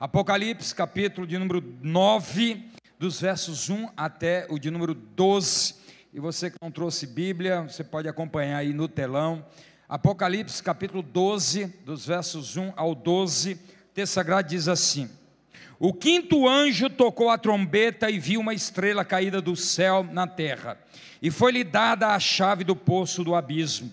Apocalipse, capítulo de número 9, dos versos 1 até o de número 12. E você que não trouxe Bíblia, você pode acompanhar aí no telão. Apocalipse, capítulo 12, dos versos 1 ao 12. O texto sagrado diz assim: o quinto anjo tocou a trombeta e viu uma estrela caída do céu na terra, e foi-lhe dada a chave do poço do abismo.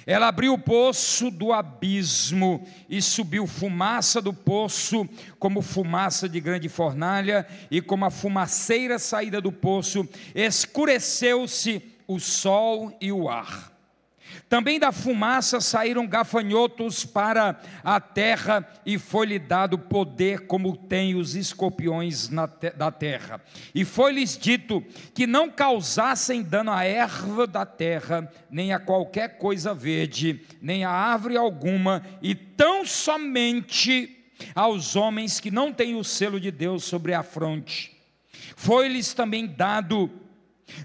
Ela abriu o poço do abismo e subiu fumaça do poço, como fumaça de grande fornalha, e como a fumaceira saída do poço, escureceu-se o sol e o ar. Também da fumaça saíram gafanhotos para a terra, e foi-lhe dado poder como tem os escorpiões da terra. E foi-lhes dito que não causassem dano à erva da terra, nem a qualquer coisa verde, nem a árvore alguma, e tão somente aos homens que não têm o selo de Deus sobre a fronte. Foi-lhes também dado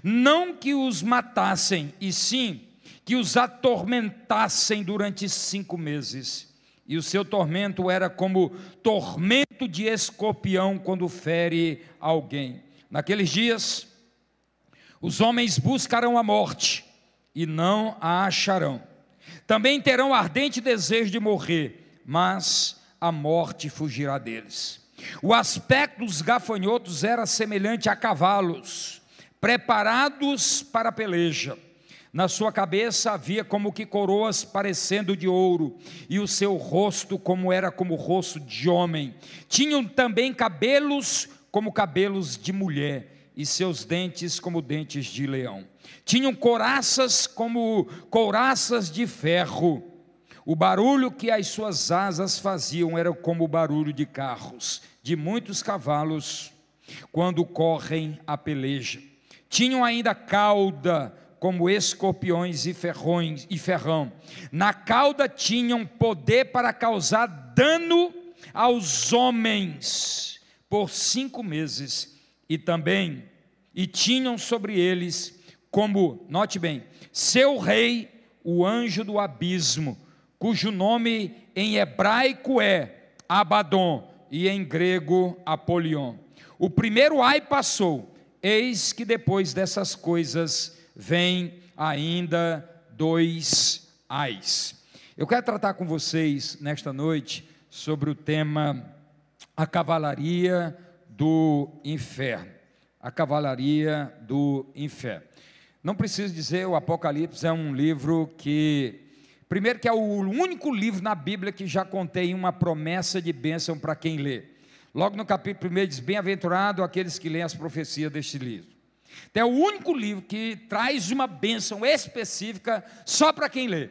não que os matassem, e sim que os atormentassem durante 5 meses, e o seu tormento era como tormento de escorpião quando fere alguém. Naqueles dias, os homens buscarão a morte, e não a acharão. Também terão ardente desejo de morrer, mas a morte fugirá deles. O aspecto dos gafanhotos era semelhante a cavalos, preparados para a peleja. Na sua cabeça havia como que coroas parecendo de ouro, e o seu rosto era como o rosto de homem. Tinham também cabelos como cabelos de mulher, e seus dentes como dentes de leão. Tinham couraças como couraças de ferro. O barulho que as suas asas faziam era como o barulho de carros, de muitos cavalos, quando correm a peleja. Tinham ainda cauda como escorpiões e ferrão. Na cauda tinham poder para causar dano aos homens por 5 meses, e tinham sobre eles como, note bem, seu rei, o anjo do abismo, cujo nome em hebraico é Abaddon e em grego Apolion. O primeiro ai passou, eis que depois dessas coisas vem ainda 2 ais. Eu quero tratar com vocês nesta noite sobre o tema a cavalaria do inferno. A cavalaria do inferno. Não preciso dizer, o Apocalipse é um livro que, primeiro, que é o único livro na Bíblia que já contém uma promessa de bênção para quem lê. Logo no capítulo 1 diz: bem-aventurado aqueles que leem as profecias deste livro. É o único livro que traz uma bênção específica só para quem lê.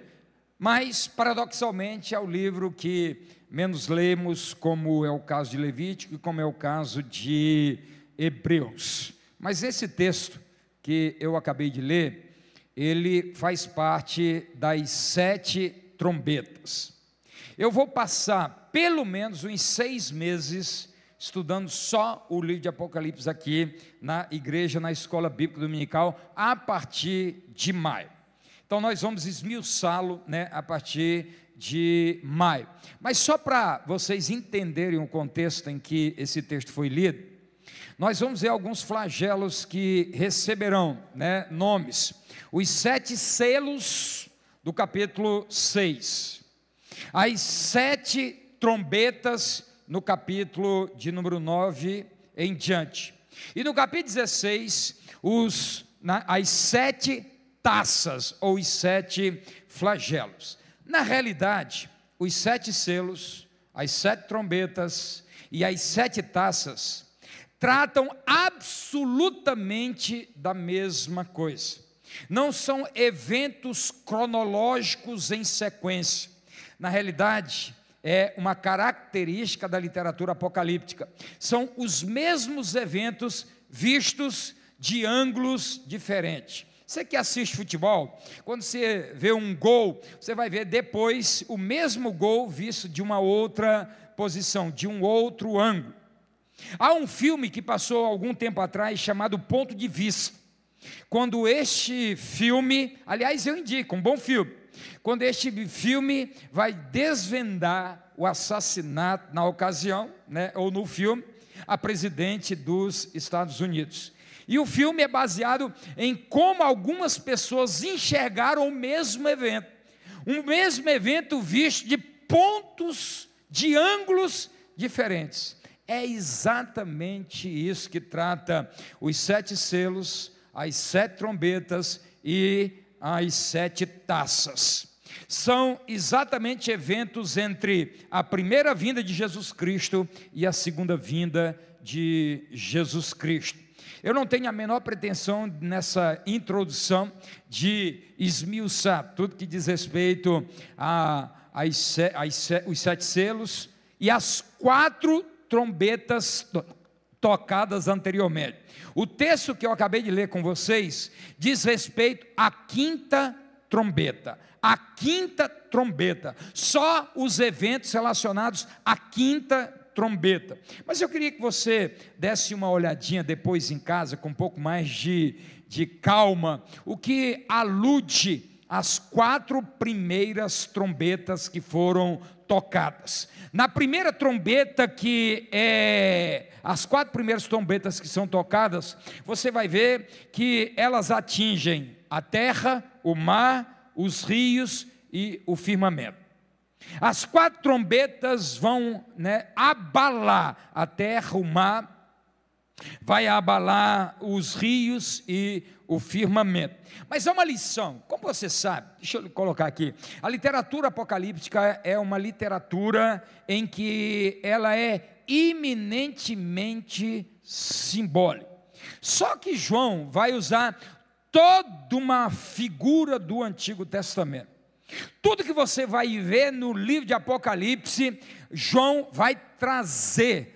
Mas, paradoxalmente, é o livro que menos lemos, como é o caso de Levítico e como é o caso de Hebreus. Mas esse texto que eu acabei de ler, ele faz parte das 7 trombetas. Eu vou passar pelo menos uns 6 meses estudando só o livro de Apocalipse aqui na igreja, na escola bíblica dominical, a partir de maio. Então nós vamos esmiuçá-lo, a partir de maio. Mas só para vocês entenderem o contexto em que esse texto foi lido, nós vamos ver alguns flagelos que receberão, nomes. Os 7 selos do capítulo 6. As 7 trombetas no capítulo de número 9 em diante. E no capítulo 16, as 7 taças, ou os 7 flagelos. Na realidade, os 7 selos, as 7 trombetas e as 7 taças tratam absolutamente da mesma coisa. Não são eventos cronológicos em sequência. Na realidade, é uma característica da literatura apocalíptica. São os mesmos eventos vistos de ângulos diferentes. Você que assiste futebol, quando você vê um gol, você vai ver depois o mesmo gol visto de uma outra posição, de um outro ângulo. Há um filme que passou algum tempo atrás chamado Ponto de Vista. Quando este filme, aliás, eu indico, um bom filme. Quando este filme vai desvendar o assassinato, na ocasião, né, ou no filme, a presidente dos Estados Unidos. E o filme é baseado em como algumas pessoas enxergaram o mesmo evento visto de pontos, de ângulos diferentes. É exatamente isso que trata os 7 selos, as 7 trombetas e as 7 taças. São exatamente eventos entre a primeira vinda de Jesus Cristo e a segunda vinda de Jesus Cristo. Eu não tenho a menor pretensão nessa introdução de esmiuçar tudo que diz respeito os 7 selos e as 4 trombetas tocadas anteriormente. O texto que eu acabei de ler com vocês diz respeito à 5ª trombeta. A 5ª trombeta, só os eventos relacionados à 5ª trombeta. Mas eu queria que você desse uma olhadinha depois em casa, com um pouco mais de calma, o que alude às 4 primeiras trombetas que foram tocadas. Na primeira trombeta, as 4 primeiras trombetas que são tocadas, você vai ver que elas atingem a terra, o mar, os rios e o firmamento. As 4 trombetas vão, abalar a terra, o mar, vai abalar os rios e o firmamento. Mas há uma lição, como você sabe, deixa eu colocar aqui, a literatura apocalíptica é uma literatura em que ela é eminentemente simbólica. Só que João vai usar toda uma figura do Antigo Testamento. Tudo que você vai ver no livro de Apocalipse, João vai trazer,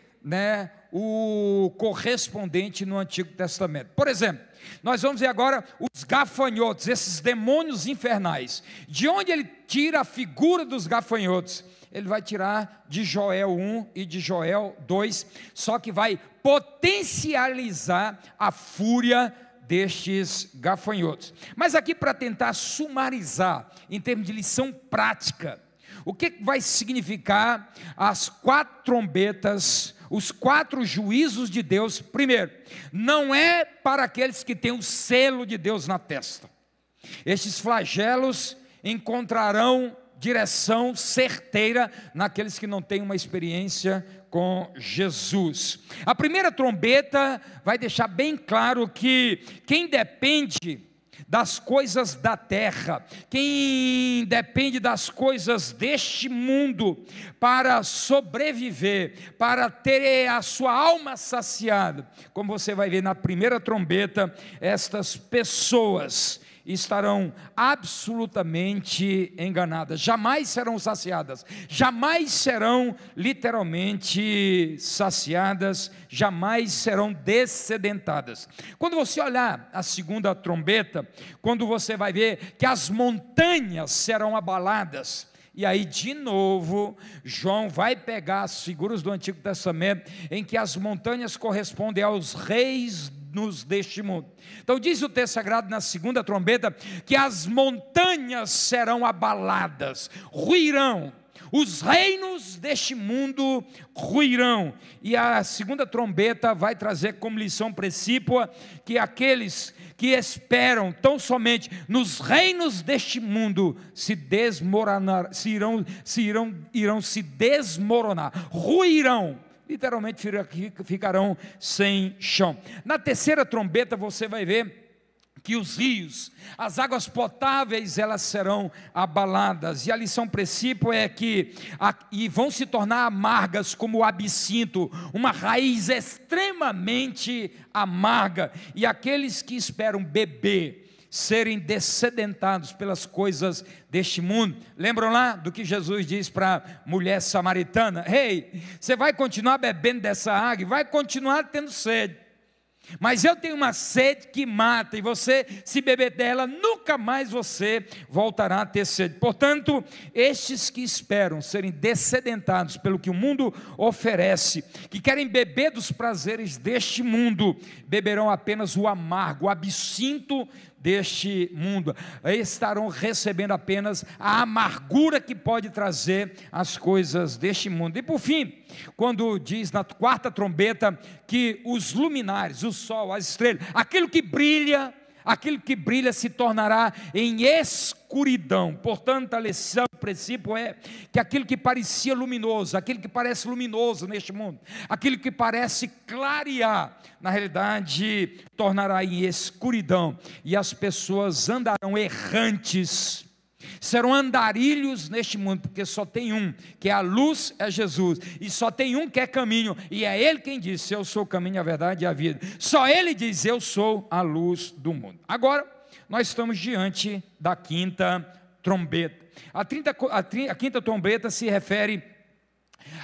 o correspondente no Antigo Testamento. Por exemplo, nós vamos ver agora os gafanhotos, esses demônios infernais. De onde ele tira a figura dos gafanhotos? Ele vai tirar de Joel 1 e de Joel 2, só que vai potencializar a fúria destes gafanhotos. Mas aqui, para tentar sumarizar, em termos de lição prática, o que vai significar as 4 trombetas, os 4 juízos de Deus? Primeiro, não é para aqueles que têm o selo de Deus na testa. Estes flagelos encontrarão direção certeira naqueles que não têm uma experiência com Jesus. A primeira trombeta vai deixar bem claro que quem depende das coisas da terra, quem depende das coisas deste mundo para sobreviver, para ter a sua alma saciada, como você vai ver na primeira trombeta, estas pessoas estarão absolutamente enganadas, jamais serão saciadas, jamais serão literalmente saciadas, jamais serão dessedentadas. Quando você olhar a segunda trombeta, quando você vai ver que as montanhas serão abaladas, e aí de novo João vai pegar as figuras do Antigo Testamento, em que as montanhas correspondem aos reis deste mundo. Então diz o texto sagrado na segunda trombeta, que as montanhas serão abaladas, ruirão, os reinos deste mundo ruirão, e a segunda trombeta vai trazer como lição precípua, que aqueles que esperam tão somente nos reinos deste mundo irão se desmoronar, ruirão, literalmente ficarão sem chão. Na terceira trombeta você vai ver que os rios, as águas potáveis, elas serão abaladas, e a lição princípio é que vão se tornar amargas como o absinto, uma raiz extremamente amarga, e aqueles que esperam beber, serem dessedentados pelas coisas deste mundo. Lembram lá do que Jesus diz para a mulher samaritana? Ei, você vai continuar bebendo dessa água e vai continuar tendo sede, mas eu tenho uma sede que mata, e você, se beber dela, nunca mais você voltará a ter sede. Portanto, estes que esperam serem dessedentados pelo que o mundo oferece, que querem beber dos prazeres deste mundo, beberão apenas o amargo, o absinto deste mundo, estarão recebendo apenas a amargura que pode trazer as coisas deste mundo. E por fim, quando diz na quarta trombeta que os luminares, o sol, as estrelas, aquilo que brilha se tornará em escuridão. Portanto, a lição, o princípio é que aquilo que parecia luminoso, aquilo que parece luminoso neste mundo, aquilo que parece clarear, na realidade tornará em escuridão, e as pessoas andarão errantes, serão andarilhos neste mundo, porque só tem um, que é a luz, é Jesus, e só tem um que é caminho, e é Ele quem disse: eu sou o caminho, a verdade e a vida. Só Ele diz: eu sou a luz do mundo. Agora, nós estamos diante da quinta trombeta. A quinta trombeta se refere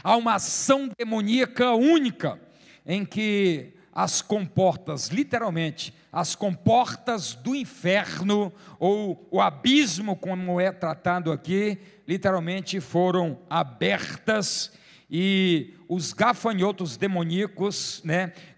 a uma ação demoníaca única, em que as comportas, literalmente, as comportas do inferno, ou o abismo, como é tratado aqui, literalmente foram abertas, e os gafanhotos demoníacos,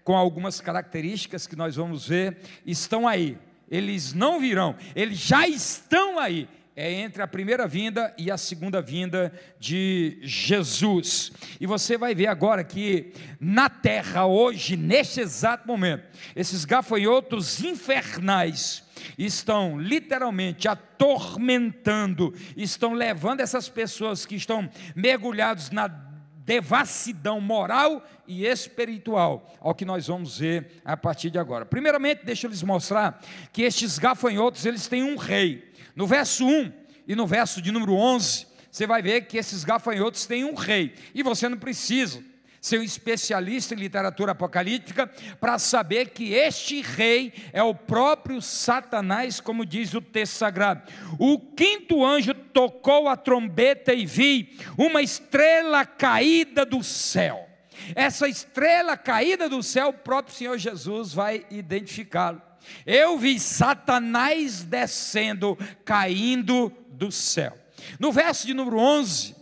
com algumas características que nós vamos ver, estão aí. Eles não virão, eles já estão aí. É entre a primeira vinda e a segunda vinda de Jesus. E você vai ver agora que na terra hoje, neste exato momento, esses gafanhotos infernais estão literalmente atormentando, estão levando essas pessoas que estão mergulhados na devassidão moral e espiritual, ao que nós vamos ver a partir de agora. Primeiramente, deixa eu lhes mostrar que estes gafanhotos, eles têm um rei. No verso 1 e no verso de número 11, você vai ver que esses gafanhotos têm um rei, e você não precisa ser um especialista em literatura apocalíptica para saber que este rei é o próprio Satanás, como diz o texto sagrado. O quinto anjo tocou a trombeta e vi uma estrela caída do céu. Essa estrela caída do céu, o próprio Senhor Jesus vai identificá-lo. Eu vi Satanás descendo, caindo do céu. No verso de número 11,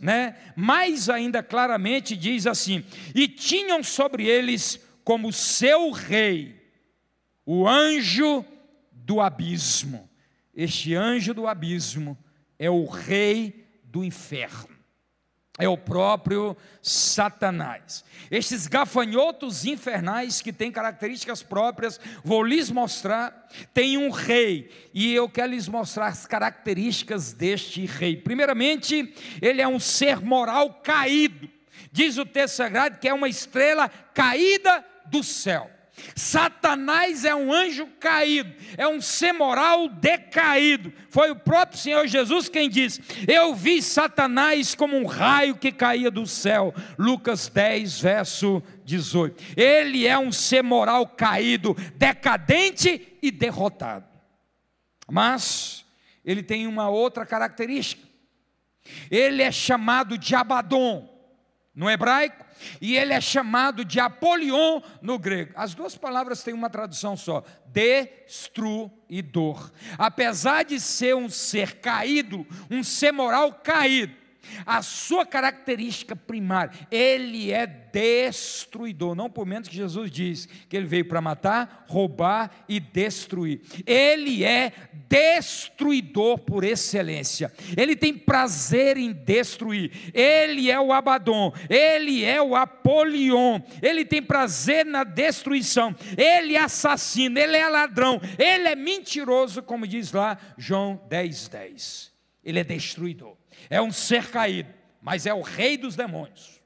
mais ainda claramente diz assim: e tinham sobre eles como seu rei o anjo do abismo. Este anjo do abismo é o rei do inferno, é o próprio Satanás. Estes gafanhotos infernais, que têm características próprias, vou lhes mostrar, tem um rei, e eu quero lhes mostrar as características deste rei. Primeiramente, ele é um ser moral caído. Diz o texto sagrado que é uma estrela caída do céu. Satanás é um anjo caído, é um ser moral decaído. Foi o próprio Senhor Jesus quem disse: eu vi Satanás como um raio que caía do céu. Lucas 10, verso 18. Ele é um ser moral caído, decadente e derrotado. Mas ele tem uma outra característica. Ele é chamado de Abaddon no hebraico, e ele é chamado de Apolion no grego. As duas palavras têm uma tradução só: destruidor. Apesar de ser um ser caído, um ser moral caído, a sua característica primária, ele é destruidor. Não por menos que Jesus diz que ele veio para matar, roubar e destruir. Ele é destruidor por excelência. Ele tem prazer em destruir. Ele é o Abaddon, ele é o Apolion. Ele tem prazer na destruição. Ele é assassino, ele é ladrão, ele é mentiroso, como diz lá João 10:10. Ele é destruidor. É um ser caído, mas é o rei dos demônios.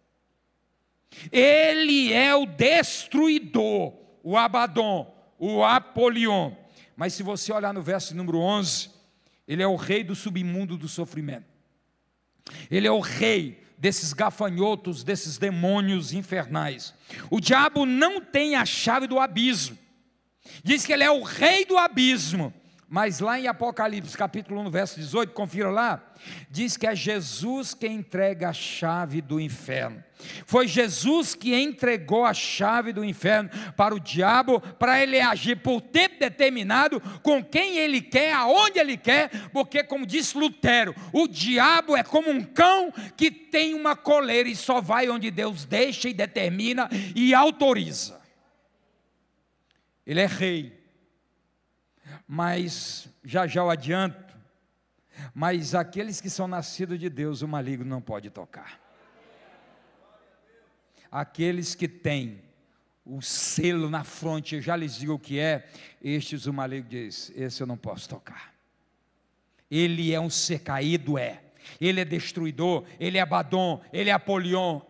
Ele é o destruidor, o Abaddon, o Apolion. Mas se você olhar no verso número 11, ele é o rei do submundo do sofrimento. Ele é o rei desses gafanhotos, desses demônios infernais. O diabo não tem a chave do abismo. Diz que ele é o rei do abismo. Mas lá em Apocalipse, capítulo 1, verso 18, confira lá, diz que é Jesus quem entrega a chave do inferno. Foi Jesus que entregou a chave do inferno para o diabo, para ele agir por tempo determinado, com quem ele quer, aonde ele quer, porque, como disse Lutero, o diabo é como um cão que tem uma coleira e só vai onde Deus deixa e determina e autoriza. Ele é rei. Mas, já eu adianto, mas aqueles que são nascidos de Deus, o maligno não pode tocar. Aqueles que têm o selo na fronte, eu já lhes digo o que é, estes o maligno diz, esse eu não posso tocar. Ele é um ser caído, ele é destruidor, ele é Abaddon, ele é Apolion,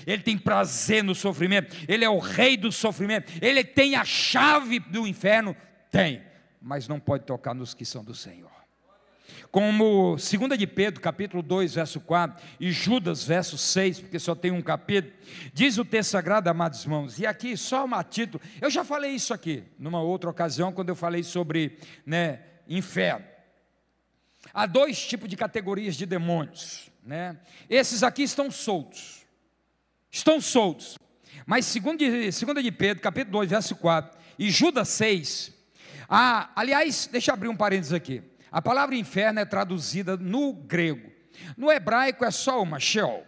ele tem prazer no sofrimento, ele é o rei do sofrimento, ele tem a chave do inferno, tem, mas não pode tocar nos que são do Senhor. Como 2 de Pedro, capítulo 2, verso 4, e Judas, verso 6, porque só tem um capítulo, diz o texto sagrado, amados irmãos, e aqui só um título, eu já falei isso aqui, numa outra ocasião, quando eu falei sobre inferno. Há dois tipos de categorias de demônios, esses aqui estão soltos, mas 2 de Pedro, capítulo 2, verso 4, e Judas 6, aliás, deixa eu abrir um parênteses aqui, a palavra inferno é traduzida no grego, no hebraico é só uma Sheol,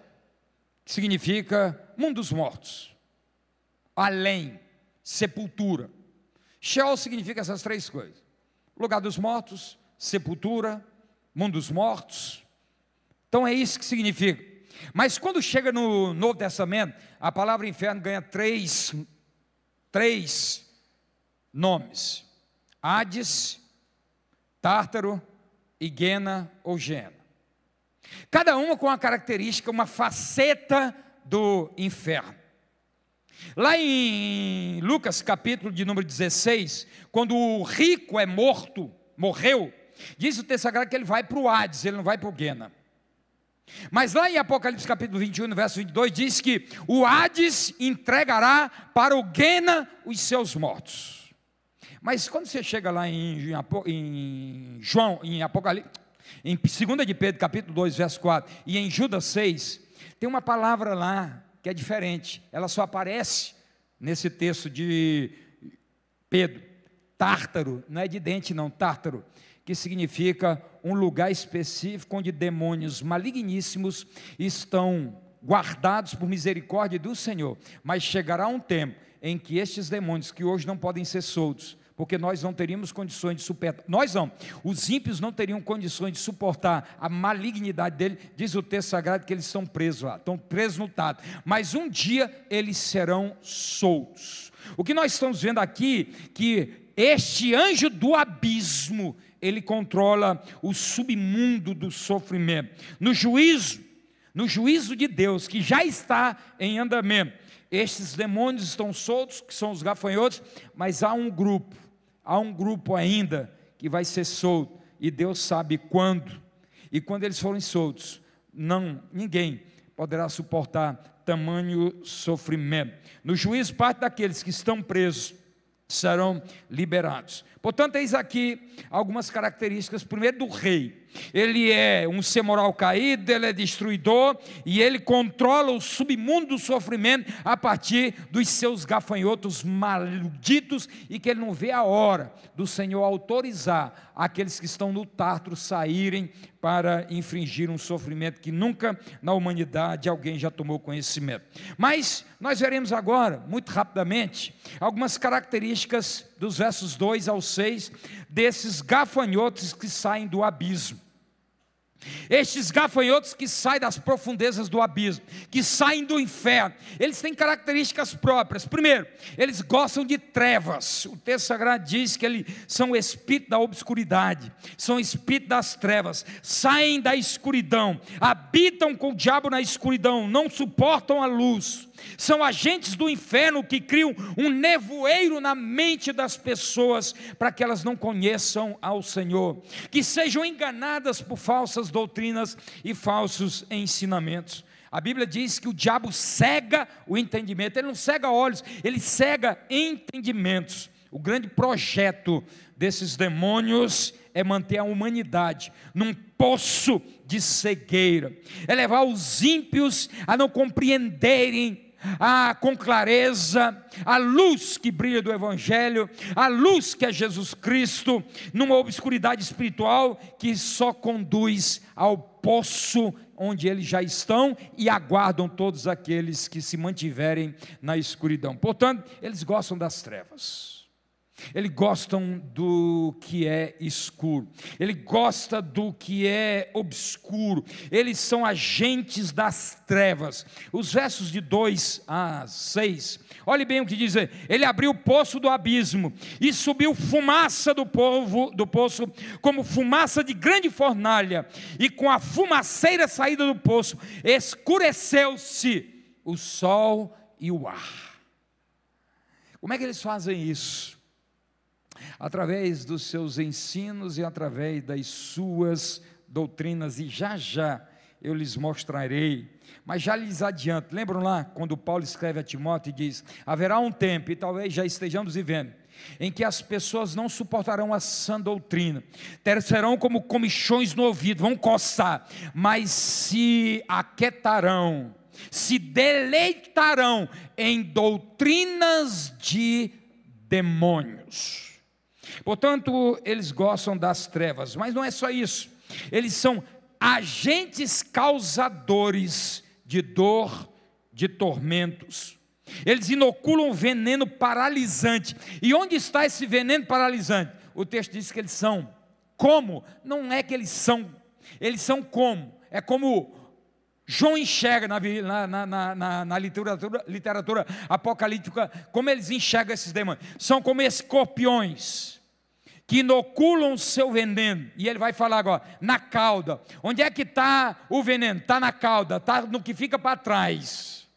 que significa mundo dos mortos, além, sepultura. Sheol significa essas três coisas, lugar dos mortos, sepultura, mundo dos mortos, então é isso que significa. Mas quando chega no Novo Testamento, a palavra inferno ganha três nomes, Hades, Tártaro e Guena ou Gena, cada uma com uma característica, uma faceta do inferno. Lá em Lucas capítulo de número 16, quando o rico morreu, diz o texto sagrado que ele vai para o Hades, ele não vai para o Guena. Mas lá em Apocalipse capítulo 21, no verso 22, diz que o Hades entregará para o Guena os seus mortos. Mas quando você chega lá em Apocalipse, em 2 de Pedro, capítulo 2, verso 4, e em Judas 6, tem uma palavra lá que é diferente, ela só aparece nesse texto de Pedro, Tártaro, não é de dente não, Tártaro, que significa um lugar específico onde demônios maligníssimos estão guardados por misericórdia do Senhor, mas chegará um tempo em que estes demônios, que hoje não podem ser soltos, porque nós não teríamos condições de suportar, os ímpios não teriam condições de suportar a malignidade dele, diz o texto sagrado que eles estão presos lá, estão presos no tato, mas um dia eles serão soltos. O que nós estamos vendo aqui, que este anjo do abismo, ele controla o submundo do sofrimento, no juízo de Deus, que já está em andamento, estes demônios estão soltos, que são os gafanhotos, mas há um grupo ainda que vai ser solto, e Deus sabe quando, e quando eles forem soltos, ninguém poderá suportar tamanho sofrimento. No juízo, parte daqueles que estão presos serão liberados. Portanto, eis aqui algumas características, primeiro do rei. Ele é um ser moral caído, ele é destruidor, e ele controla o submundo do sofrimento a partir dos seus gafanhotos malditos, e que ele não vê a hora do Senhor autorizar aqueles que estão no Tártaro saírem para infringir um sofrimento que nunca na humanidade alguém já tomou conhecimento. Mas nós veremos agora, muito rapidamente, algumas características dos versos 2 ao 6, desses gafanhotos que saem do abismo. Estes gafanhotos que saem das profundezas do abismo, que saem do inferno, eles têm características próprias. Primeiro, eles gostam de trevas. O texto sagrado diz que eles são o espírito da obscuridade, são o espírito das trevas, saem da escuridão, habitam com o diabo na escuridão, não suportam a luz. São agentes do inferno que criam um nevoeiro na mente das pessoas para que elas não conheçam ao Senhor, que sejam enganadas por falsas doutrinas e falsos ensinamentos. A Bíblia diz que o diabo cega o entendimento, ele não cega olhos, ele cega entendimentos. O grande projeto desses demônios é manter a humanidade num poço de cegueira, é levar os ímpios a não compreenderem com clareza a luz que brilha do Evangelho, a luz que é Jesus Cristo, numa obscuridade espiritual que só conduz ao poço onde eles já estão e aguardam todos aqueles que se mantiverem na escuridão. Portanto, eles gostam das trevas. Eles gostam do que é escuro, ele gosta do que é obscuro, eles são agentes das trevas. Os versos de 2 a 6, olhe bem o que diz: ele abriu o poço do abismo, e subiu fumaça do poço, como fumaça de grande fornalha, e com a fumaceira saída do poço, escureceu-se o sol e o ar. Como é que eles fazem isso? Através dos seus ensinos e através das suas doutrinas, e já eu lhes mostrarei. Mas já lhes adianto, lembram lá quando Paulo escreve a Timóteo e diz: haverá um tempo, e talvez já estejamos vivendo, em que as pessoas não suportarão a sã doutrina, serão como comichões no ouvido, vão coçar, mas se aquietarão, se deleitarão em doutrinas de demônios. Portanto, eles gostam das trevas, mas não é só isso, eles são agentes causadores de dor, de tormentos. Eles inoculam veneno paralisante. E onde está esse veneno paralisante? O texto diz que eles são como? Não é que eles são como? É como João enxerga na literatura apocalíptica, como eles enxergam esses demônios. São como escorpiões que inoculam o seu veneno, e ele vai falar agora, na cauda. Onde é que está o veneno? Está na cauda, está no que fica para trás.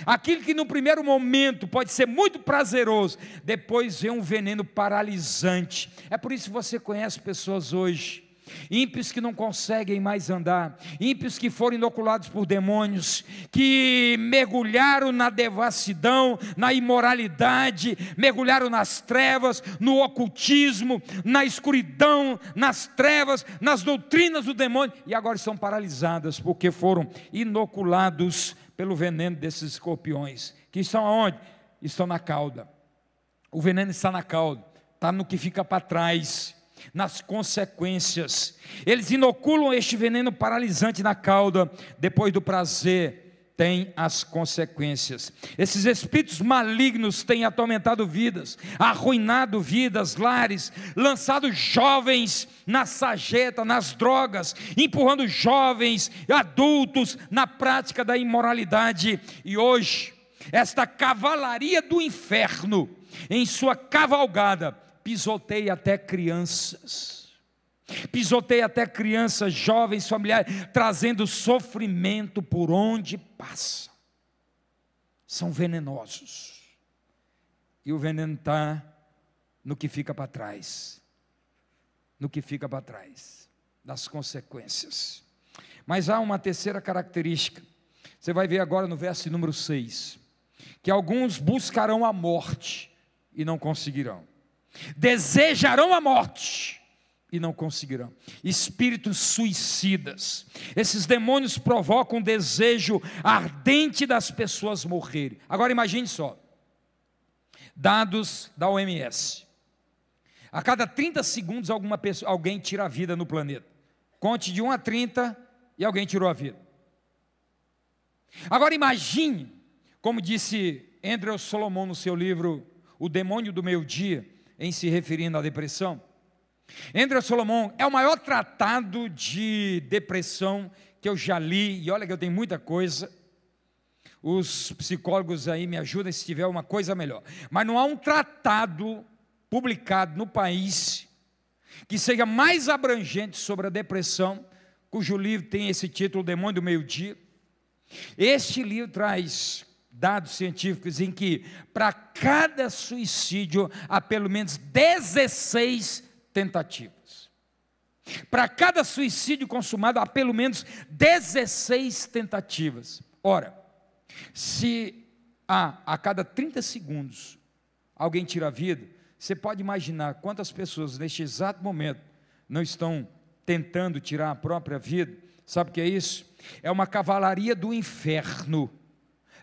Aquilo que no primeiro momento pode ser muito prazeroso, depois vem um veneno paralisante. É por isso que você conhece pessoas hoje, ímpios que não conseguem mais andar, ímpios que foram inoculados por demônios, que mergulharam na devassidão, na imoralidade, mergulharam nas trevas, no ocultismo, na escuridão, nas trevas, nas doutrinas do demônio, e agora estão paralisadas, porque foram inoculados pelo veneno desses escorpiões, que estão aonde? Estão na cauda. O veneno está na cauda, está no que fica para trás, nas consequências. Eles inoculam este veneno paralisante na cauda, depois do prazer tem as consequências. Esses espíritos malignos têm atormentado vidas, arruinado vidas, lares, lançado jovens na sarjeta, nas drogas, empurrando jovens, adultos na prática da imoralidade. E hoje, esta cavalaria do inferno, em sua cavalgada, pisoteia até crianças, jovens, familiares, trazendo sofrimento por onde passa. São venenosos, e o veneno está no que fica para trás, das consequências. Mas há uma terceira característica, você vai ver agora no verso número 6, que alguns buscarão a morte e não conseguirão, desejarão a morte e não conseguirão. Espíritos suicidas, esses demônios provocam o desejo ardente das pessoas morrerem. Agora imagine só, dados da OMS, a cada 30 segundos alguém tira a vida no planeta. Conte de 1 a 30 e alguém tirou a vida. Agora imagine, como disse Andrew Solomon no seu livro O Demônio do Meio-Dia, em se referindo à depressão. Andrew Solomon é o maior tratado de depressão que eu já li, e olha que eu tenho muita coisa, os psicólogos aí me ajudem se tiver uma coisa melhor, mas não há um tratado publicado no país que seja mais abrangente sobre a depressão, cujo livro tem esse título, O Demônio do Meio-Dia. Este livro traz dados científicos em que para cada suicídio há pelo menos 16 tentativas. Para cada suicídio consumado há pelo menos 16 tentativas. Ora, se a cada 30 segundos alguém tira a vida, você pode imaginar quantas pessoas neste exato momento não estão tentando tirar a própria vida. Sabe o que é isso? É uma cavalaria do inferno,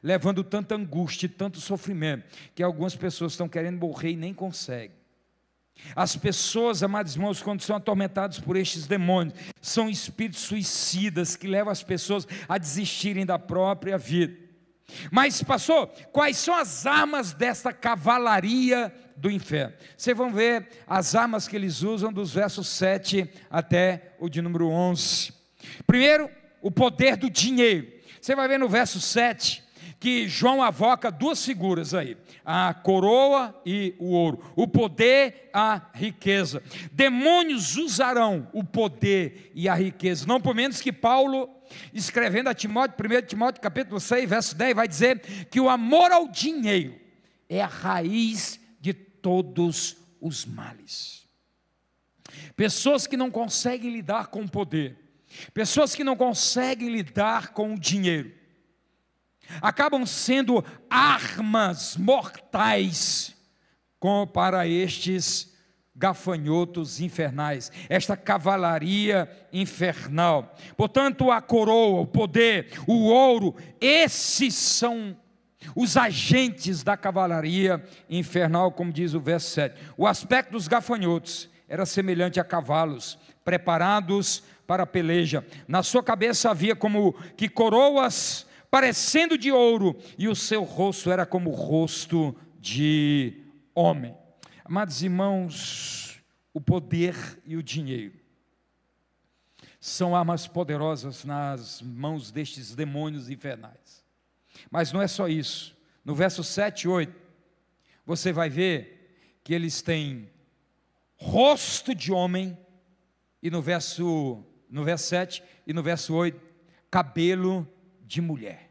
levando tanta angústia e tanto sofrimento, que algumas pessoas estão querendo morrer e nem conseguem. As pessoas, amados irmãos, quando são atormentadas por estes demônios, são espíritos suicidas que levam as pessoas a desistirem da própria vida. Mas, pastor, quais são as armas desta cavalaria do inferno? Vocês vão ver as armas que eles usam dos versos 7 até o de número 11. Primeiro, o poder do dinheiro. Você vai ver no verso 7 que João avoca duas figuras aí: a coroa e o ouro, o poder, a riqueza. Demônios usarão o poder e a riqueza, não por menos que Paulo, escrevendo a Timóteo, 1 Timóteo capítulo 6, verso 10, vai dizer que o amor ao dinheiro é a raiz de todos os males. Pessoas que não conseguem lidar com o poder, pessoas que não conseguem lidar com o dinheiro, acabam sendo armas mortais para estes gafanhotos infernais, esta cavalaria infernal. Portanto, a coroa, o poder, o ouro, esses são os agentes da cavalaria infernal, como diz o verso 7. O aspecto dos gafanhotos era semelhante a cavalos preparados para a peleja. Na sua cabeça havia como que coroas parecendo de ouro, e o seu rosto era como o rosto de homem. Amados irmãos, o poder e o dinheiro são armas poderosas nas mãos destes demônios infernais. Mas não é só isso. No verso 7 e 8, você vai ver que eles têm rosto de homem, e no verso 7 e no verso 8, cabelo de mulher.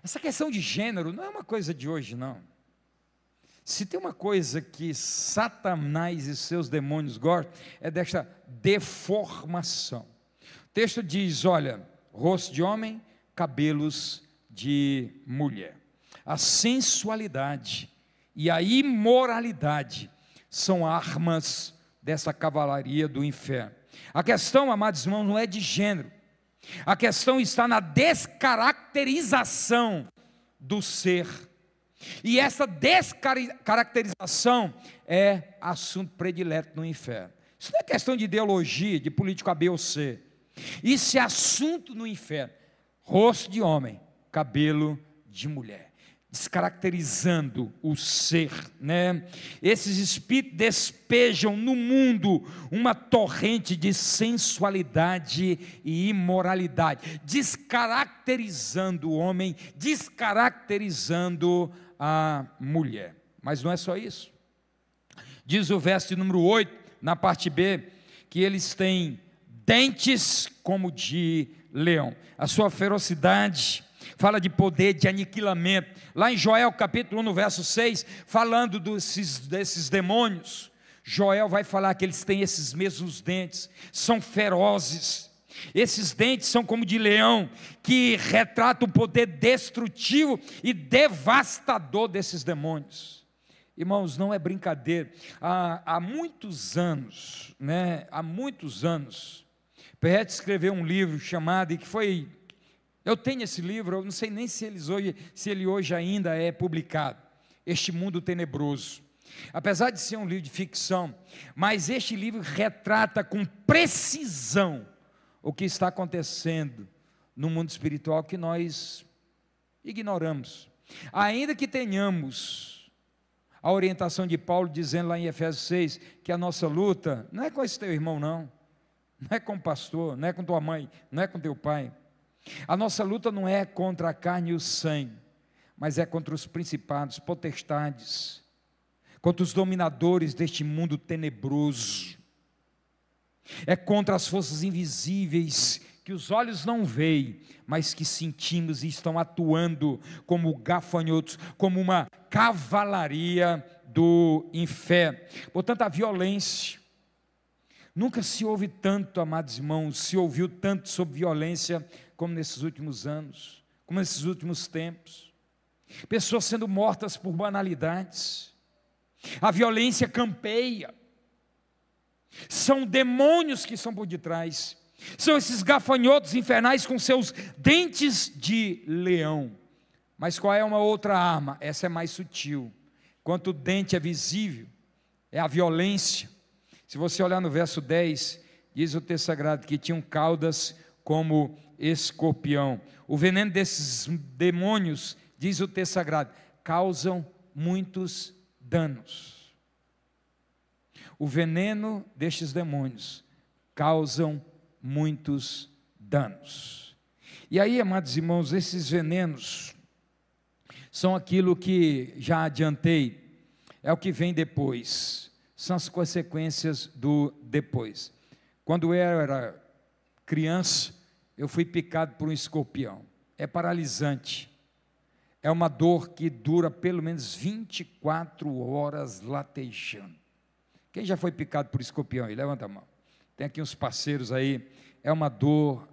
Essa questão de gênero não é uma coisa de hoje, não. Se tem uma coisa que Satanás e seus demônios gostam, é desta deformação. O texto diz, olha, rosto de homem, cabelos de mulher. A sensualidade e a imoralidade são armas dessa cavalaria do inferno. A questão, amados irmãos, não é de gênero. A questão está na descaracterização do ser. E essa descaracterização é assunto predileto no inferno. Isso não é questão de ideologia, de político A, B ou C. Isso é assunto no inferno. Rosto de homem, cabelo de mulher, descaracterizando o ser, né? Esses espíritos despejam no mundo uma torrente de sensualidade e imoralidade, descaracterizando o homem, descaracterizando a mulher. Mas não é só isso. Diz o verso de número 8, na parte B, que eles têm dentes como de leão. A sua ferocidade fala de poder de aniquilamento. Lá em Joel capítulo 1, no verso 6, falando desses demônios, Joel vai falar que eles têm esses mesmos dentes, são ferozes. Esses dentes são como de leão, que retratam o poder destrutivo e devastador desses demônios. Irmãos, não é brincadeira. Há muitos anos, Perret escreveu um livro chamado, e que foi, eu tenho esse livro, eu não sei nem se ele hoje ainda é publicado, Este Mundo Tenebroso. Apesar de ser um livro de ficção, mas este livro retrata com precisão o que está acontecendo no mundo espiritual que nós ignoramos. Ainda que tenhamos a orientação de Paulo dizendo lá em Efésios 6 que a nossa luta não é com esse teu irmão, não é com o pastor, não é com tua mãe, não é com teu pai. A nossa luta não é contra a carne e o sangue, mas é contra os principados, potestades, contra os dominadores deste mundo tenebroso. É contra as forças invisíveis que os olhos não veem, mas que sentimos e estão atuando como gafanhotos, como uma cavalaria do inferno. Portanto, a violência, nunca se ouve tanto, amados irmãos, se ouviu tanto sobre violência como nesses últimos anos, como nesses últimos tempos. Pessoas sendo mortas por banalidades. A violência campeia. São demônios que estão por detrás. São esses gafanhotos infernais com seus dentes de leão. Mas qual é uma outra arma? Essa é mais sutil. Enquanto o dente é visível, é a violência. Se você olhar no verso 10, diz o texto sagrado que tinham caudas como escorpião. O veneno desses demônios, diz o texto sagrado, causam muitos danos. O veneno destes demônios causam muitos danos. E aí, amados irmãos, esses venenos são aquilo que já adiantei, é o que vem depois, são as consequências do depois. Quando eu era criança, eu fui picado por um escorpião. É paralisante, é uma dor que dura pelo menos 24 horas latejando. Quem já foi picado por escorpião aí? Levanta a mão. Tem aqui uns parceiros aí. É uma dor,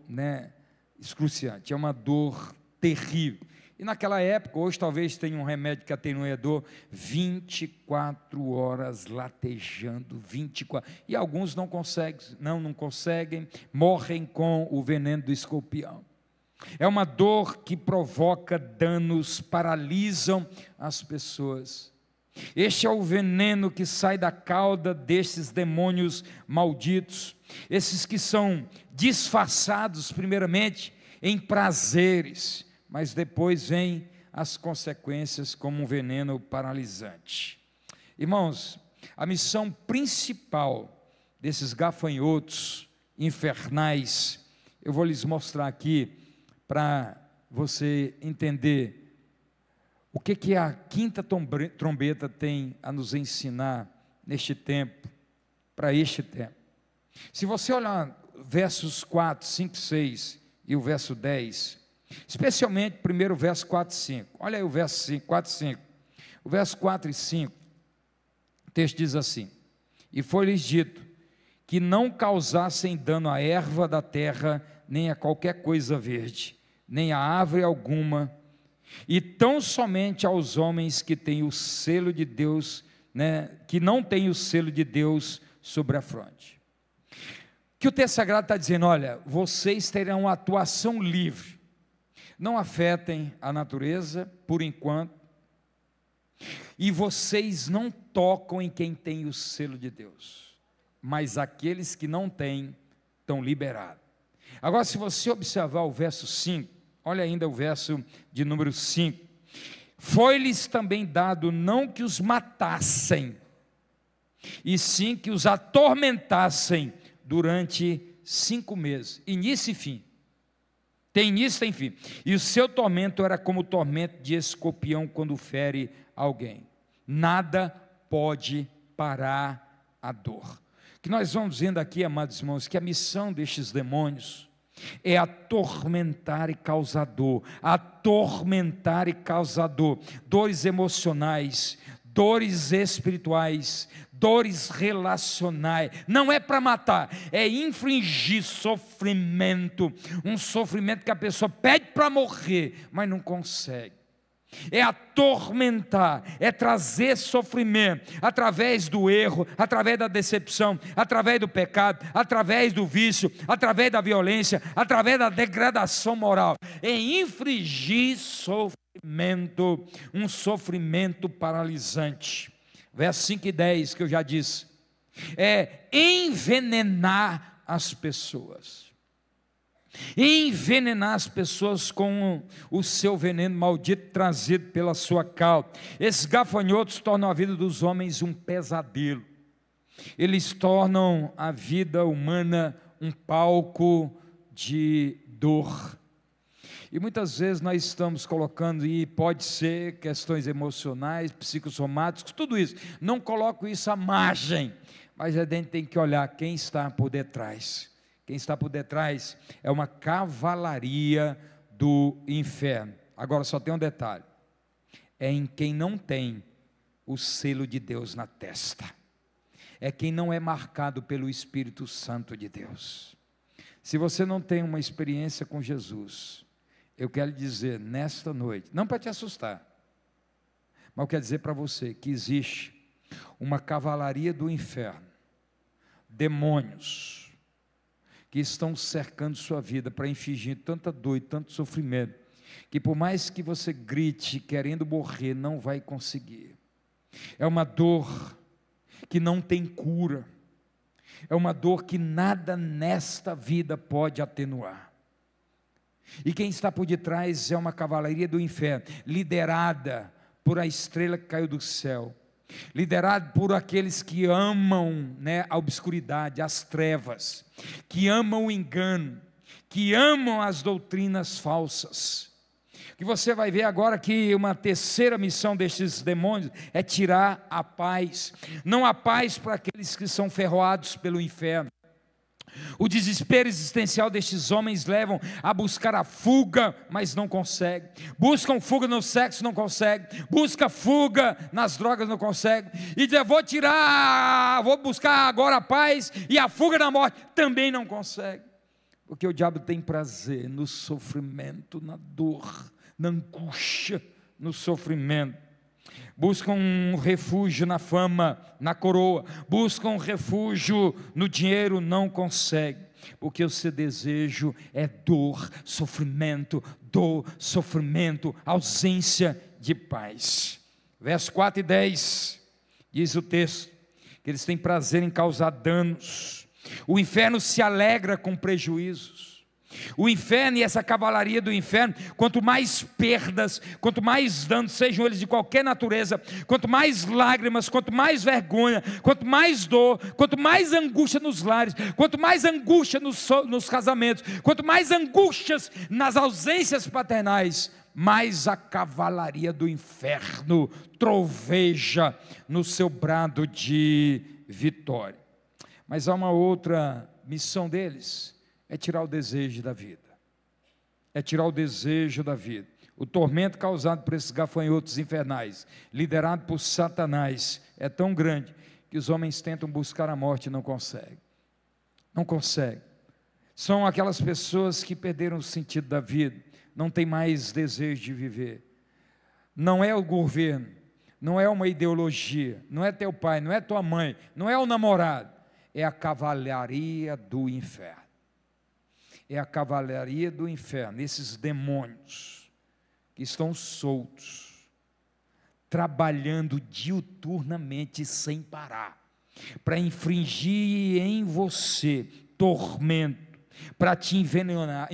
excruciante, é uma dor terrível. E naquela época, hoje talvez tenha um remédio que atenue a dor, 24 horas latejando, 24. E alguns não conseguem, morrem com o veneno do escorpião. É uma dor que provoca danos, paralisam as pessoas. Este é o veneno que sai da cauda destes demônios malditos, esses que são disfarçados primeiramente em prazeres, mas depois vêm as consequências como um veneno paralisante. Irmãos, a missão principal desses gafanhotos infernais, eu vou lhes mostrar aqui para você entender o que a quinta trombeta tem a nos ensinar neste tempo, para este tempo. Se você olhar versos 4, 5, 6 e o verso 10, especialmente primeiro o verso 4 e 5, olha aí o verso 5, 4 e 5, o verso 4 e 5, o texto diz assim: e foi-lhes dito que não causassem dano à erva da terra, nem a qualquer coisa verde, nem a árvore alguma, e tão somente aos homens que têm o selo de Deus, que não têm o selo de Deus sobre a fronte. Que o texto sagrado está dizendo: olha, vocês terão atuação livre, não afetem a natureza por enquanto, e vocês não tocam em quem tem o selo de Deus, mas aqueles que não têm estão liberados. Agora, se você observar o verso 5, olha ainda o verso de número 5, foi-lhes também dado não que os matassem, e sim que os atormentassem durante 5 meses, início e fim, tem início e tem fim, e o seu tormento era como o tormento de escorpião quando fere alguém, nada pode parar a dor. O que nós vamos vendo aqui, amados irmãos, que a missão destes demônios é atormentar e causar dor, dores emocionais, dores espirituais, dores relacionais. Não é para matar, é infligir sofrimento, um sofrimento que a pessoa pede para morrer, mas não consegue. É atormentar, é trazer sofrimento, através do erro, através da decepção, através do pecado, através do vício, através da violência, através da degradação moral, é infligir sofrimento, um sofrimento paralisante. Verso 5 e 10, que eu já disse, é envenenar as pessoas. Envenenar as pessoas com o seu veneno maldito trazido pela sua cauda. Esses gafanhotos tornam a vida dos homens um pesadelo. Eles tornam a vida humana um palco de dor. E muitas vezes nós estamos colocando, e pode ser questões emocionais, psicossomáticas, tudo isso. Não coloco isso à margem, mas a gente tem que olhar quem está por detrás. Quem está por detrás é uma cavalaria do inferno. Agora só tem um detalhe: é em quem não tem o selo de Deus na testa, é quem não é marcado pelo Espírito Santo de Deus. Se você não tem uma experiência com Jesus, eu quero lhe dizer nesta noite, não para te assustar, mas eu quero dizer para você que existe uma cavalaria do inferno, demônios, que estão cercando sua vida para infligir tanta dor e tanto sofrimento, que por mais que você grite querendo morrer, não vai conseguir. É uma dor que não tem cura, é uma dor que nada nesta vida pode atenuar. E quem está por detrás é uma cavalaria do inferno, liderada por a estrela que caiu do céu, liderado por aqueles que amam, a obscuridade, as trevas, que amam o engano, que amam as doutrinas falsas. Que você vai ver agora que uma terceira missão destes demônios é tirar a paz. Não há paz para aqueles que são ferroados pelo inferno. O desespero existencial destes homens levam a buscar a fuga, mas não conseguem. Buscam fuga no sexo, não conseguem. Busca fuga nas drogas, não conseguem. E dizer, vou buscar agora a paz e a fuga na morte, também não consegue. Porque o diabo tem prazer no sofrimento, na dor, na angústia, no sofrimento. Buscam um refúgio na fama, na coroa, buscam refúgio no dinheiro, não conseguem, porque o seu desejo é dor, sofrimento, ausência de paz. Verso 4 e 10, diz o texto, que eles têm prazer em causar danos. O inferno se alegra com prejuízos. O inferno e essa cavalaria do inferno, quanto mais perdas, quanto mais danos, sejam eles de qualquer natureza, quanto mais lágrimas, quanto mais vergonha, quanto mais dor, quanto mais angústia nos lares, quanto mais angústia nos casamentos, quanto mais angústias nas ausências paternais, mais a cavalaria do inferno troveja no seu brado de vitória. Mas há uma outra missão deles, é tirar o desejo da vida, o tormento causado por esses gafanhotos infernais, liderado por Satanás, é tão grande, que os homens tentam buscar a morte e não conseguem, são aquelas pessoas que perderam o sentido da vida, não tem mais desejo de viver, não é o governo, não é uma ideologia, não é teu pai, não é tua mãe, não é o namorado, é a cavalaria do inferno. É a cavalaria do inferno, esses demônios que estão soltos, trabalhando diuturnamente sem parar, para infringir em você tormento, para te envenenar,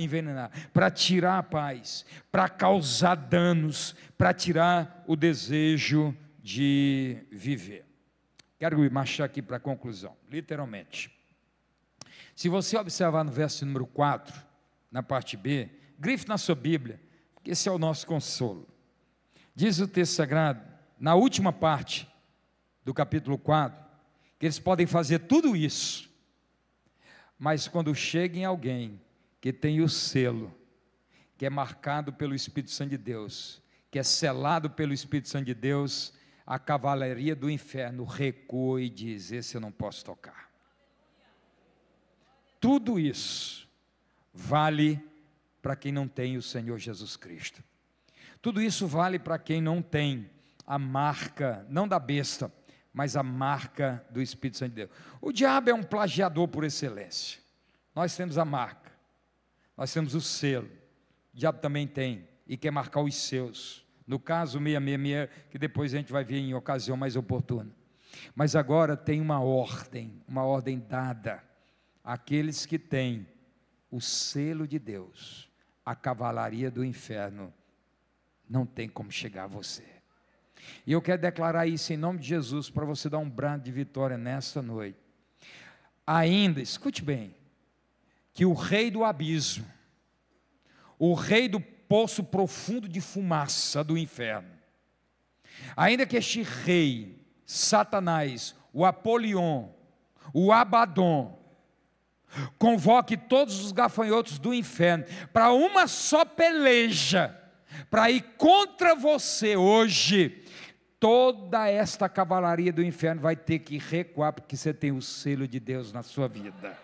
para tirar a paz, para causar danos, para tirar o desejo de viver. Quero marchar aqui para a conclusão, literalmente. Se você observar no verso número 4, na parte B, grife na sua Bíblia, porque esse é o nosso consolo. Diz o texto sagrado, na última parte do capítulo 4, que eles podem fazer tudo isso, mas quando chega em alguém que tem o selo, que é marcado pelo Espírito Santo de Deus, que é selado pelo Espírito Santo de Deus, a cavalaria do inferno recua e diz, esse eu não posso tocar. Tudo isso vale para quem não tem o Senhor Jesus Cristo. Tudo isso vale para quem não tem a marca, não da besta, mas a marca do Espírito Santo de Deus. O diabo é um plagiador por excelência. Nós temos a marca, nós temos o selo. O diabo também tem e quer marcar os seus. No caso 666, que depois a gente vai ver em ocasião mais oportuna. Mas agora tem uma ordem dada. Aqueles que têm o selo de Deus, a cavalaria do inferno, não tem como chegar a você. E eu quero declarar isso em nome de Jesus, para você dar um brado de vitória nesta noite. Ainda, escute bem, que o rei do abismo, o rei do poço profundo de fumaça do inferno, ainda que este rei, Satanás, o Apolion, o Abaddon, convoque todos os gafanhotos do inferno para uma só peleja, para ir contra você hoje, toda esta cavalaria do inferno vai ter que recuar, porque você tem o selo de Deus na sua vida.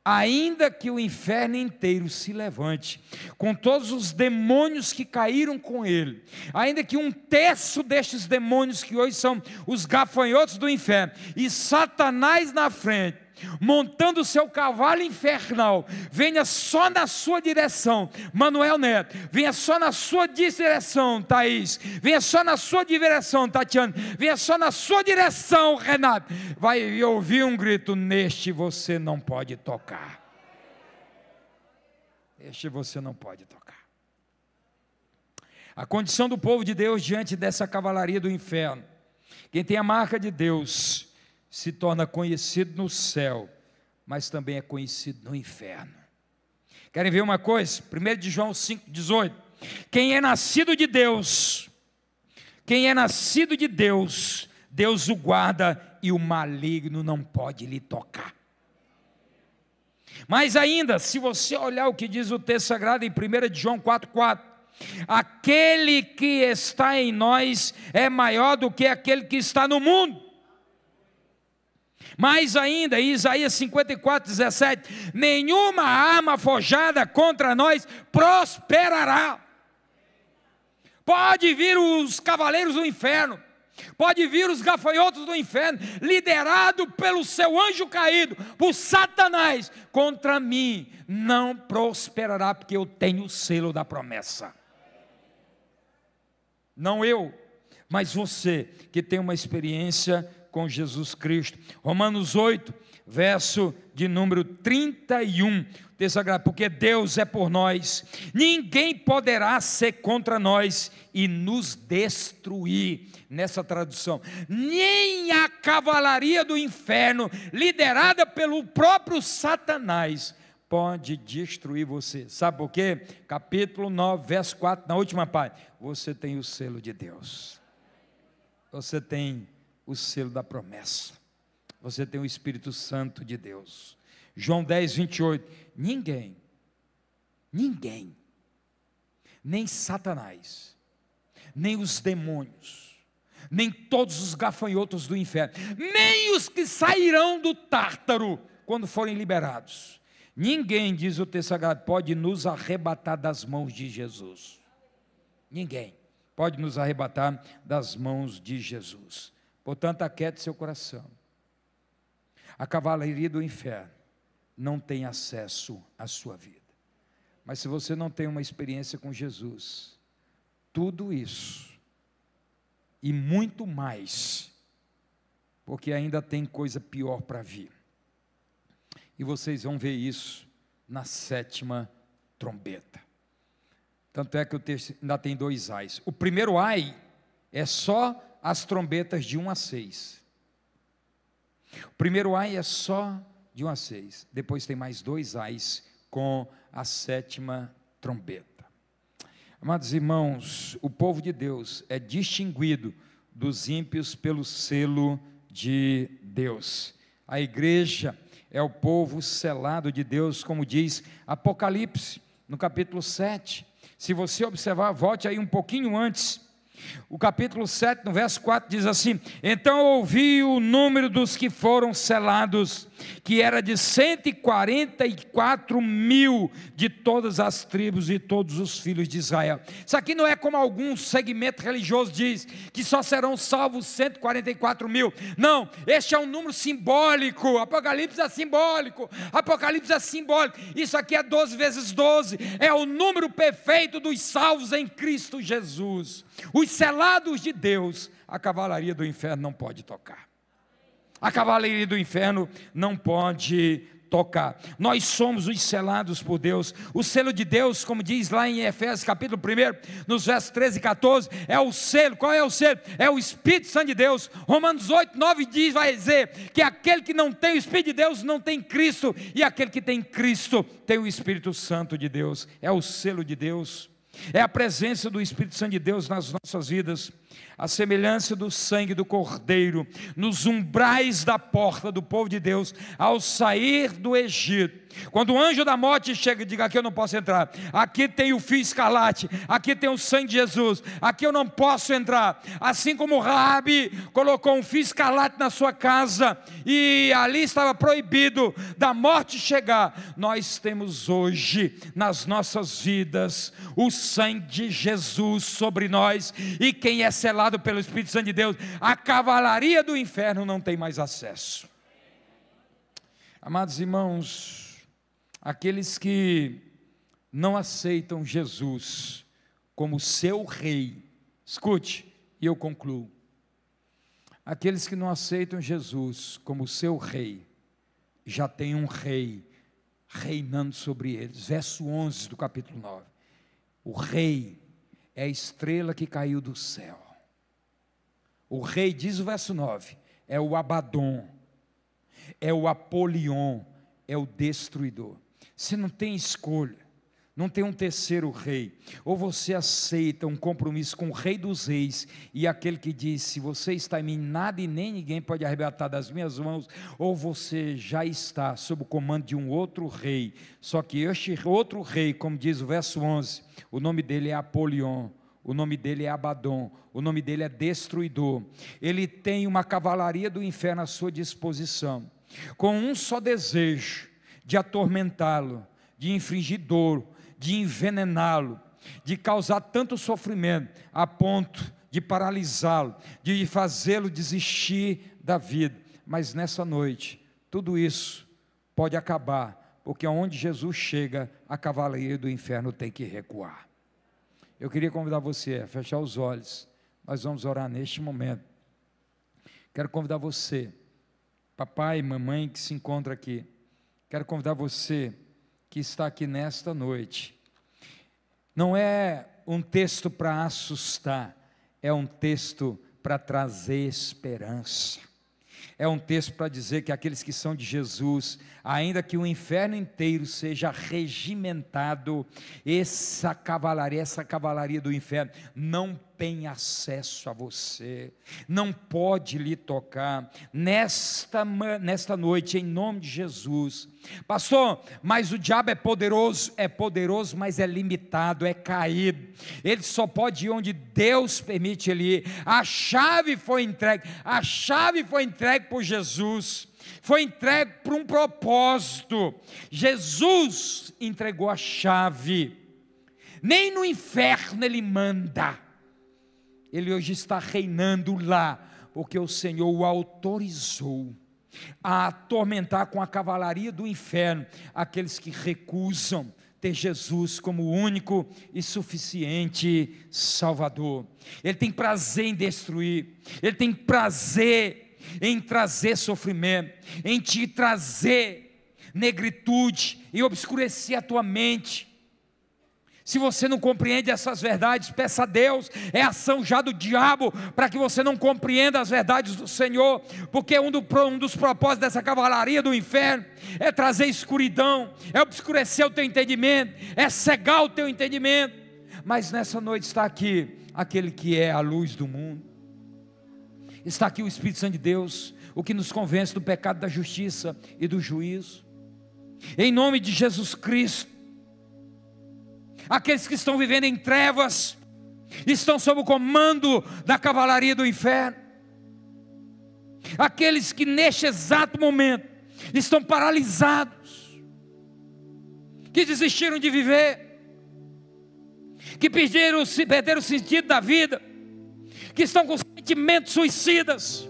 Ainda que o inferno inteiro se levante, com todos os demônios que caíram com ele, ainda que 1/3 destes demônios que hoje são os gafanhotos do inferno, e Satanás na frente, montando o seu cavalo infernal, venha só na sua direção, Manuel Neto, venha só na sua direção, Thaís, venha só na sua direção, Tatiana, venha só na sua direção, Renato, vai ouvir um grito, neste você não pode tocar. este você não pode tocar. A condição do povo de Deus diante dessa cavalaria do inferno: quem tem a marca de Deus se torna conhecido no céu, mas também é conhecido no inferno. Querem ver uma coisa? 1 de João 5,18: quem é nascido de Deus, Deus o guarda e o maligno não pode lhe tocar. Mas ainda, se você olhar o que diz o texto sagrado em 1 de João 4,4: aquele que está em nós é maior do que aquele que está no mundo. Mais ainda, em Isaías 54,17: nenhuma arma forjada contra nós prosperará. Pode vir os cavaleiros do inferno, pode vir os gafanhotos do inferno, liderado pelo seu anjo caído, por Satanás, contra mim não prosperará, porque eu tenho o selo da promessa. Não eu, mas você que tem uma experiência com Jesus Cristo. Romanos 8, verso de número 31, porque Deus é por nós, ninguém poderá ser contra nós e nos destruir. Nessa tradução, nem a cavalaria do inferno, liderada pelo próprio Satanás, pode destruir você. Sabe por quê? Capítulo 9, verso 4, na última parte: você tem o selo de Deus, você tem o selo da promessa, você tem o Espírito Santo de Deus. João 10, 28: ninguém, nem Satanás, nem os demônios, nem todos os gafanhotos do inferno, nem os que sairão do Tártaro quando forem liberados, ninguém, diz o texto sagrado, pode nos arrebatar das mãos de Jesus. Ninguém pode nos arrebatar das mãos de Jesus. Portanto, aquiete seu coração. A cavalaria do inferno não tem acesso à sua vida. Mas se você não tem uma experiência com Jesus, tudo isso e muito mais, porque ainda tem coisa pior para vir. E vocês vão ver isso na 7ª trombeta. Tanto é que o texto ainda tem 2 ais. O primeiro ai é só as trombetas de 1 a 6. O primeiro ai é só de 1 a 6. Depois tem mais 2 ais com a 7ª trombeta. Amados irmãos, o povo de Deus é distinguido dos ímpios pelo selo de Deus. A igreja é o povo selado de Deus, como diz Apocalipse, no capítulo 7. Se você observar, volte aí um pouquinho antes. O capítulo 7, no verso 4, diz assim: então eu ouvi o número dos que foram selados, que era de 144 mil, de todas as tribos e todos os filhos de Israel. Isso aqui não é como algum segmento religioso diz, que só serão salvos 144 mil. Não, este é um número simbólico. Apocalipse é simbólico. Apocalipse é simbólico. Isso aqui é 12 vezes 12. É o número perfeito dos salvos em Cristo Jesus. Os selados de Deus, a cavalaria do inferno não pode tocar. A cavalaria do inferno não pode tocar. Nós somos os selados por Deus. O selo de Deus, como diz lá em Efésios capítulo 1, nos versos 13 e 14, é o selo. Qual é o selo? É o Espírito Santo de Deus. Romanos 8, 9 vai dizer que aquele que não tem o Espírito de Deus não tem Cristo, e aquele que tem Cristo tem o Espírito Santo de Deus. É o selo de Deus. É a presença do Espírito Santo de Deus nas nossas vidas, a semelhança do sangue do Cordeiro, nos umbrais da porta do povo de Deus, ao sair do Egito. Quando o anjo da morte chega e diga: aqui eu não posso entrar, aqui tem o fio escarlate, aqui tem o sangue de Jesus, aqui eu não posso entrar. Assim como Raabe colocou um fio escarlate na sua casa, e ali estava proibido da morte chegar, nós temos hoje, nas nossas vidas, o sangue de Jesus sobre nós, e quem é selado pelo Espírito Santo de Deus, a cavalaria do inferno não tem mais acesso. Amados irmãos, aqueles que não aceitam Jesus como seu rei, escute, e eu concluo. Aqueles que não aceitam Jesus como seu rei, já tem um rei reinando sobre eles. Verso 11 do capítulo 9. O rei é a estrela que caiu do céu. O rei, diz o verso 9, é o Abaddon, é o Apolion, é o destruidor. Você não tem escolha, não tem um terceiro rei. Ou você aceita um compromisso com o Rei dos Reis e aquele que diz: se você está em mim, nada e nem ninguém pode arrebatar das minhas mãos. Ou você já está sob o comando de um outro rei. Só que este outro rei, como diz o verso 11, o nome dele é Apolion, o nome dele é Abaddon, o nome dele é destruidor. Ele tem uma cavalaria do inferno à sua disposição, com um só desejo: de atormentá-lo, de infligir dor, de envenená-lo, de causar tanto sofrimento, a ponto de paralisá-lo, de fazê-lo desistir da vida. Mas nessa noite, tudo isso pode acabar, porque onde Jesus chega, a cavalaria do inferno tem que recuar. Eu queria convidar você a fechar os olhos. Nós vamos orar neste momento. Quero convidar você, papai e mamãe que se encontra aqui. Quero convidar você que está aqui nesta noite. Não é um texto para assustar, é um texto para trazer esperança. É um texto para dizer que aqueles que são de Jesus, ainda que o inferno inteiro seja regimentado, essa cavalaria do inferno não tem acesso a você, não pode lhe tocar. Nesta noite, em nome de Jesus. Pastor, mas o diabo é poderoso, mas é limitado, é caído. Ele só pode ir onde Deus permite ele ir. A chave foi entregue por Jesus, foi entregue por um propósito. Jesus entregou a chave. Nem no inferno ele manda. Ele hoje está reinando lá, porque o Senhor o autorizou a atormentar com a cavalaria do inferno aqueles que recusam ter Jesus como o único e suficiente Salvador. Ele tem prazer em destruir, ele tem prazer em trazer sofrimento, em te trazer negritude e obscurecer a tua mente. Se você não compreende essas verdades, peça a Deus. É ação já do diabo para que você não compreenda as verdades do Senhor, porque um dos propósitos dessa cavalaria do inferno é trazer escuridão, é obscurecer o teu entendimento, é cegar o teu entendimento. Mas nessa noite está aqui aquele que é a luz do mundo, está aqui o Espírito Santo de Deus, o que nos convence do pecado, da justiça e do juízo. Em nome de Jesus Cristo, aqueles que estão vivendo em trevas, estão sob o comando da cavalaria do inferno. Aqueles que neste exato momento estão paralisados, que desistiram de viver, que perderam o sentido da vida, que estão com sentimentos suicidas.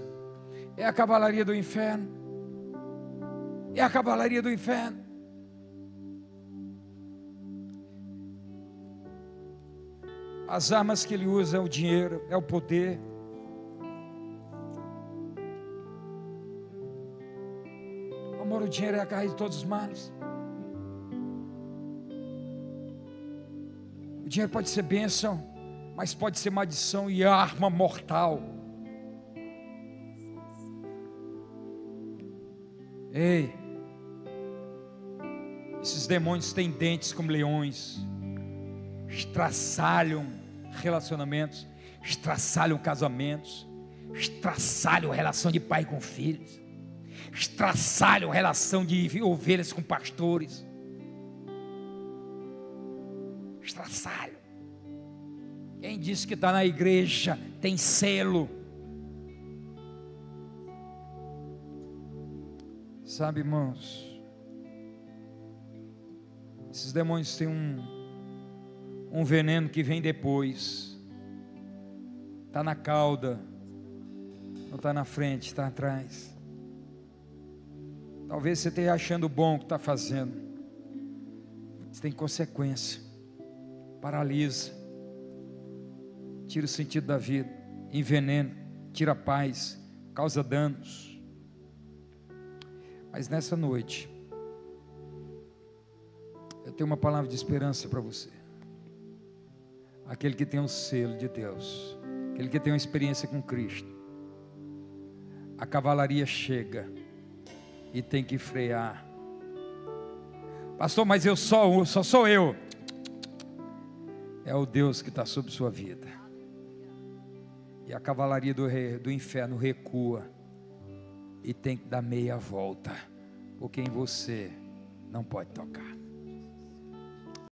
É a cavalaria do inferno. É a cavalaria do inferno. As armas que ele usa é o dinheiro, é o poder. Amor, o dinheiro é a raiz de todos os males. O dinheiro pode ser bênção, mas pode ser maldição e arma mortal. Ei, esses demônios têm dentes como leões, estraçalham relacionamentos, estraçalham casamentos, estraçalham relação de pai com filhos, estraçalham relação de ovelhas com pastores, estraçalham. Quem disse que está na igreja tem selo. Sabe, irmãos, esses demônios têm um veneno que vem depois. Está na cauda, não está na frente, está atrás. Talvez você esteja achando bom o que está fazendo, mas tem consequência. Paralisa, tira o sentido da vida, envenena, tira a paz, causa danos. Mas nessa noite, tenho uma palavra de esperança para você. Aquele que tem o selo de Deus, aquele que tem uma experiência com Cristo, a cavalaria chega e tem que frear. Pastor, mas só sou eu. É o Deus que está sobre sua vida. E a cavalaria do inferno recua e tem que dar meia volta, porque em você não pode tocar.